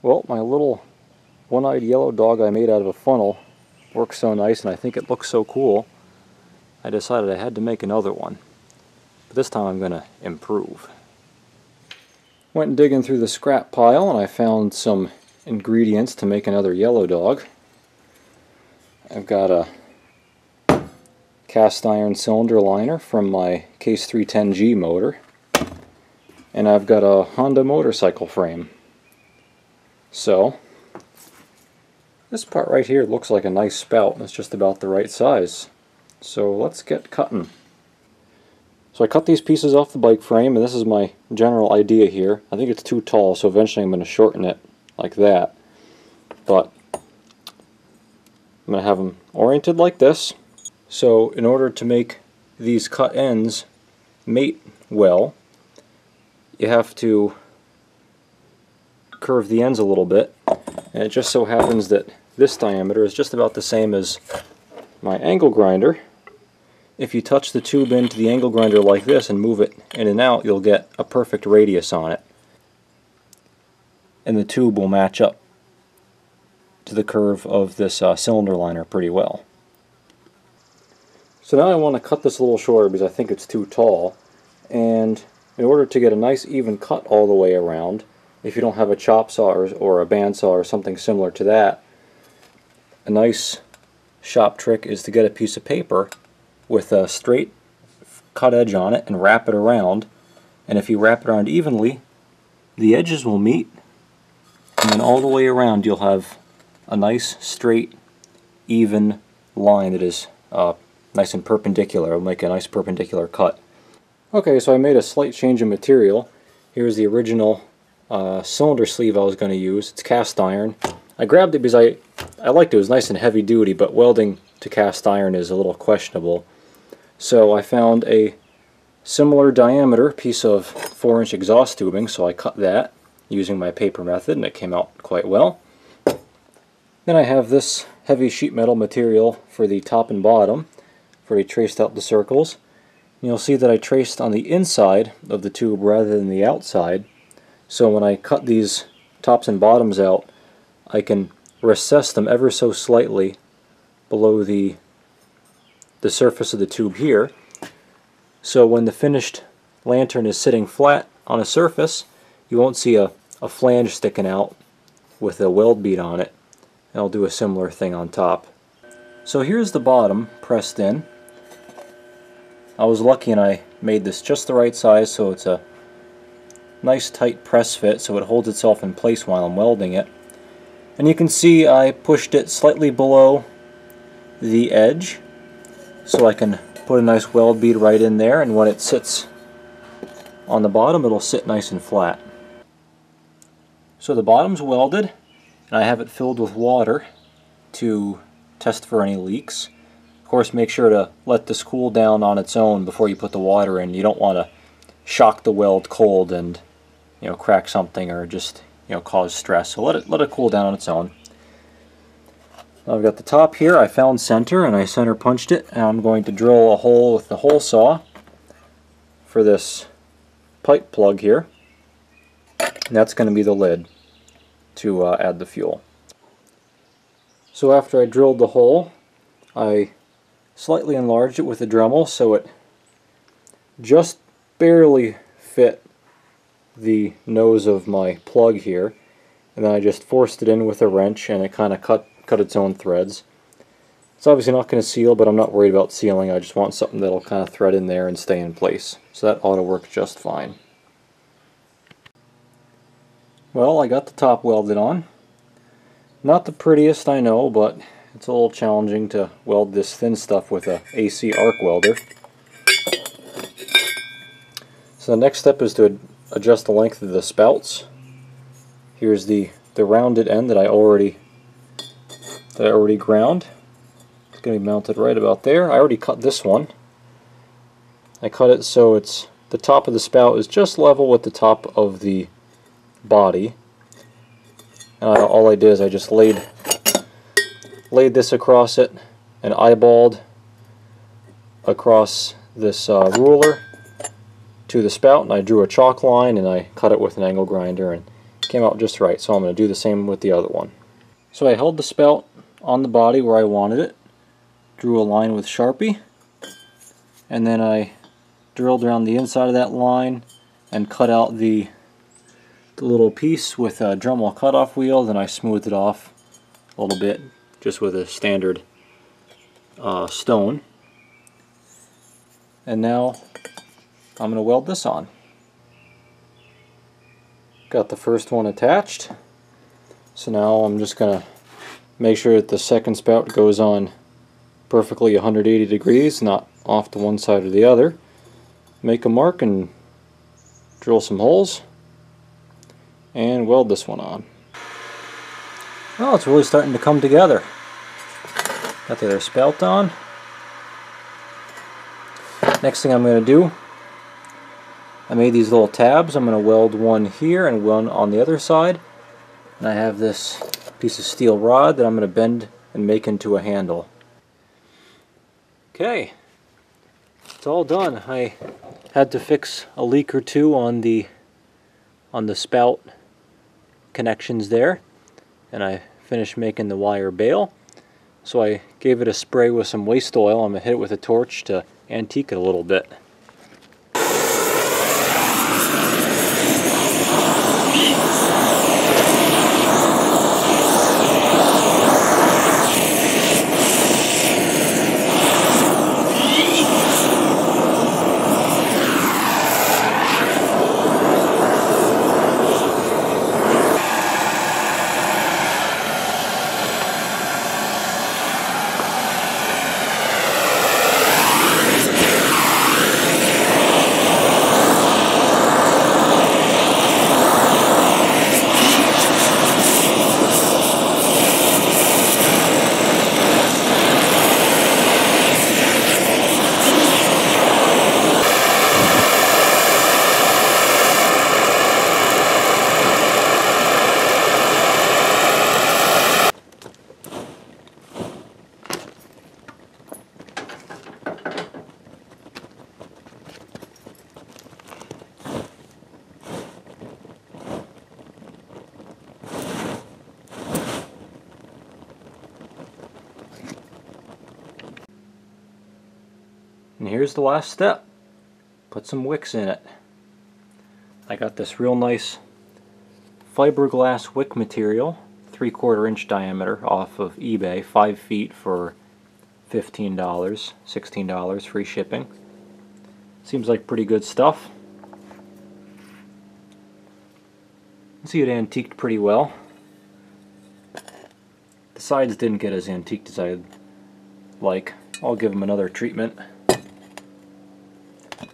Well, my little one-eyed yellow dog I made out of a funnel works so nice, and I think it looks so cool, I decided I had to make another one. But this time I'm going to improve. Went digging through the scrap pile and I found some ingredients to make another yellow dog. I've got a cast iron cylinder liner from my Case 310G motor, and I've got a Honda motorcycle frame. So this part right here looks like a nice spout, and it's just about the right size. So let's get cutting. So I cut these pieces off the bike frame, and this is my general idea here. I think it's too tall, so eventually I'm going to shorten it like that. But I'm going to have them oriented like this. So in order to make these cut ends mate well, you have to curve the ends a little bit, and it just so happens that this diameter is just about the same as my angle grinder. If you touch the tube into the angle grinder like this and move it in and out, you'll get a perfect radius on it, and the tube will match up to the curve of this cylinder liner pretty well. So now I want to cut this a little shorter because I think it's too tall, and in order to get a nice even cut all the way around, if you don't have a chop saw or a bandsaw or something similar to that, a nice shop trick is to get a piece of paper with a straight cut edge on it and wrap it around, and if you wrap it around evenly, the edges will meet, and then all the way around you'll have a nice straight even line that is nice and perpendicular. It'll make a nice perpendicular cut. Okay, so I made a slight change in material. Here's the original cylinder sleeve I was going to use. It's cast iron. I grabbed it because I liked it. It was nice and heavy duty, but welding to cast iron is a little questionable. So I found a similar diameter piece of 4-inch exhaust tubing, so I cut that using my paper method, and it came out quite well. Then I have this heavy sheet metal material for the top and bottom. I've already traced out the circles. You'll see that I traced on the inside of the tube rather than the outside, so when I cut these tops and bottoms out, I can recess them ever so slightly below the surface of the tube here, so when the finished lantern is sitting flat on a surface, you won't see a flange sticking out with a weld bead on it, and I'll do a similar thing on top. So here's the bottom pressed in. I was lucky and I made this just the right size, so it's a nice tight press fit so it holds itself in place while I'm welding it. And you can see I pushed it slightly below the edge so I can put a nice weld bead right in there, and when it sits on the bottom it'll sit nice and flat. So the bottom's welded, and I have it filled with water to test for any leaks. Of course, make sure to let this cool down on its own before you put the water in. You don't want to shock the weld cold and crack something or just cause stress. So let it cool down on its own. I've got the top here. I found center and I center punched it, and I'm going to drill a hole with the hole saw for this pipe plug here. And that's going to be the lid to add the fuel. So after I drilled the hole, I slightly enlarged it with a Dremel so it just barely fit the nose of my plug here, and then I just forced it in with a wrench, and it kind of cut its own threads. It's obviously not going to seal, but I'm not worried about sealing. I just want something that'll kind of thread in there and stay in place. So that ought to work just fine. Well, I got the top welded on. Not the prettiest, I know, but it's a little challenging to weld this thin stuff with a AC arc welder. So the next step is to adjust the length of the spouts. Here's the rounded end that I already ground. It's going to be mounted right about there. I already cut this one. I cut it so it's the top of the spout is just level with the top of the body. And all I did is I just laid this across it and eyeballed across this ruler to the spout, and I drew a chalk line and I cut it with an angle grinder, and came out just right, so I'm going to do the same with the other one. So I held the spout on the body where I wanted it, drew a line with Sharpie, and then I drilled around the inside of that line and cut out the little piece with a Dremel cutoff wheel. Then I smoothed it off a little bit just with a standard stone. And now I'm going to weld this on. Got the first one attached, so now I'm just going to make sure that the second spout goes on perfectly 180 degrees, not off to one side or the other. Make a mark and drill some holes and weld this one on. Well, it's really starting to come together. Got the other spout on. Next thing I'm going to do, I made these little tabs. I'm going to weld one here and one on the other side. And I have this piece of steel rod that I'm going to bend and make into a handle. Okay, it's all done. I had to fix a leak or two on the spout connections there, and I finished making the wire bail. So I gave it a spray with some waste oil. I'm going to hit it with a torch to antique it a little bit. And here's the last step. Put some wicks in it. I got this real nice fiberglass wick material, 3/4 inch diameter, off of eBay, 5 feet for $15, $16 free shipping. Seems like pretty good stuff. See, it antiqued pretty well. The sides didn't get as antiqued as I'd like. I'll give them another treatment.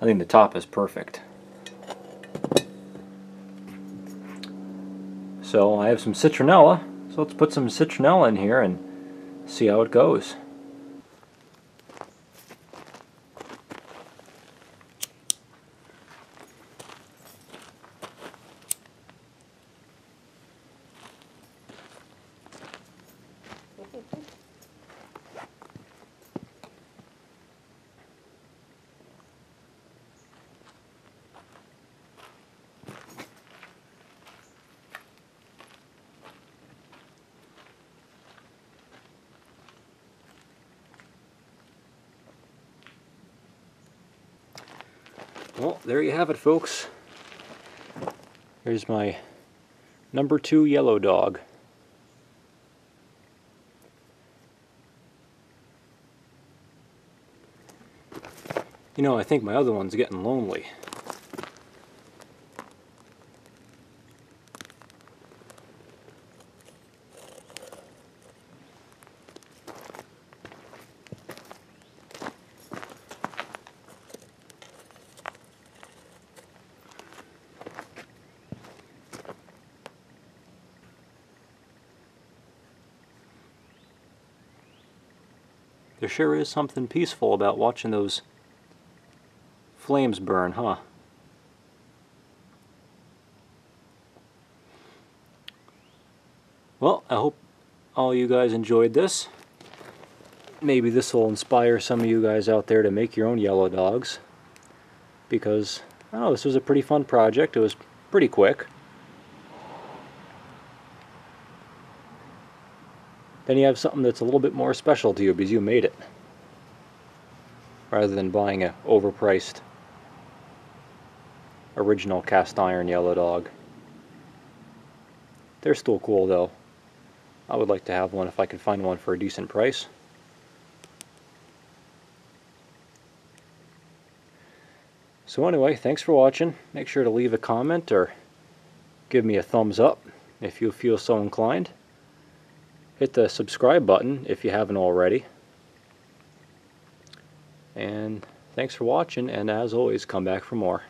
I think the top is perfect. So I have some citronella, so let's put some citronella in here and see how it goes. Well, there you have it, folks. Here's my number 2 yellow dog. You know, I think my other one's getting lonely. There sure is something peaceful about watching those flames burn, huh? Well, I hope all you guys enjoyed this. Maybe this will inspire some of you guys out there to make your own yellow dogs. Because, I don't know, this was a pretty fun project. It was pretty quick. then you have something that's a little bit more special to you because you made it, rather than buying a overpriced original cast iron yellow dog. They're still cool though. I would like to have one if I could find one for a decent price. So anyway, thanks for watching. Make sure to leave a comment or give me a thumbs up if you feel so inclined. Hit the subscribe button if you haven't already. And thanks for watching, and as always, come back for more.